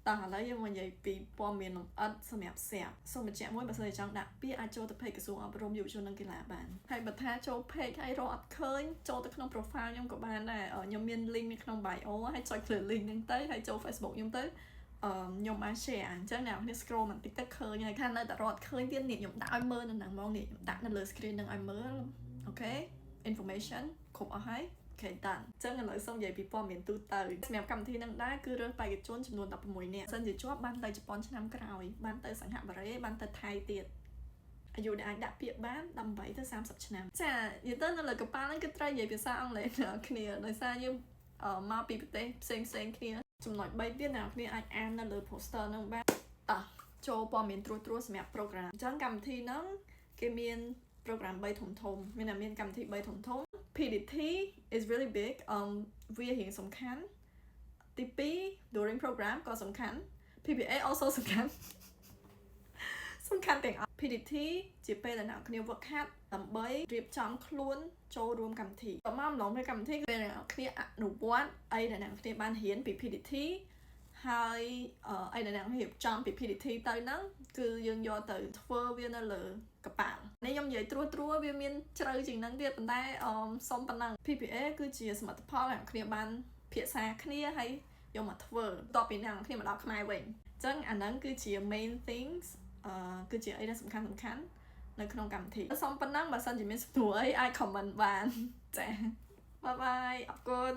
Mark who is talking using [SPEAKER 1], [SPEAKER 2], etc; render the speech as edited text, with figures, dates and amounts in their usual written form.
[SPEAKER 1] តោះឥឡូវយើងមកនិយាយពីព័ត៌មានលម្អិតសម្រាប់SEPសូមបញ្ជាក់មួយបើសិនជាចង់ដាក់ពាក្យអាចចូលទៅ page ក្រសួងអប់រំយុវជននិងកីឡាបានហើយបើថាចូល page ហើយរកអត់ឃើញចូលទៅក្នុង profile ខ្ញុំក៏បានដែរខ្ញុំមាន link នៅក្នុង bio ហើយចុច clear link ហ្នឹងទៅហើយចូល Facebook ខ្ញុំទៅខ្ញុំបាន share អញ្ចឹងអ្នកនរ scroll បន្តិចទៅឃើញហើយខាងនៅតែរត់ឃើញទៀតនេះខ្ញុំដាក់ឲ្យមើលនៅហ្នឹងហ្មងនេះខ្ញុំដាក់នៅលើ screen ហ្នឹងឲ្យមើលអូខេ information គ្រប់អស់ហើយអូខេតាន់អញ្ចឹងឥឡូវសូមនិយាយពីព័ត៌មានទូទៅសម្រាប់កម្មវិធីហ្នឹងដែរគឺរើសបេក្ខជនចំនួន16នាក់សិនជាជាប់បានទៅជប៉ុនឆ្នាំក្រោយបានទៅសិង្ហបុរីបានទៅថៃទៀតអាយុដែលអាចដាក់ពាក្យបាន18ទៅ30ឆ្នាំចានិយាយទៅនៅលើកប៉ាល់ហ្នឹងគឺត្រូវនិយាយភាសាអង់គ្លេសគ្នាដោយសារយើងមកពីប្រទេសផ្សេងគ្នាចំណុច3ទៀតអ្នកគ្នាអាចអាននៅលើ poster ហ្នឹងបានតោះចូលព័ត៌មានត្រួសសម្រាប់ program អញ្ចឹងកម្មវិធីហ្នឹងគេមាន program 3ធំមានកម្មវិធី3ធំPDT is really big វារៀងសំខាន់ទី2 during program ក៏សំខាន់ PPA also សំខាន់ទាំងអស់ PDT ជាពេលដែលអ្នកគ្នា work hard ដើម្បីរៀបចំខ្លួនចូលរួមកម្មវិធីតមកម្លងនៃកម្មវិធីគឺពេលអ្នកគ្នាអនុវត្តអីដែលអ្នកគ្នាបានរៀនពី PDT ហើយអីដែលអ្នករៀបចំពី PDT ទៅហ្នឹងគឺយើងយកទៅធ្វើវានៅលើកប៉ាល់នេះខ្ញុំនិយាយត្រួសវាមានជ្រៅជាងហ្នឹងទៀតប៉ុន្តែសុំប៉ុណ្ណឹង PPA គឺជាសមិទ្ធផលដែលអ្នកគ្នាបានភាសាគ្នាហើយយកមកធ្វើបន្ទាប់ពីអ្នកគ្នាមកដល់ខ្មែរវិញអញ្ចឹងអាហ្នឹងគឺជា main things គឺជាអីដែលសំខាន់នៅក្នុងកម្មវិធីសូមប៉ុណ្ណឹងបើសិនជាមានសំណួរអីអាច comment បានចា bye bye អរគុណ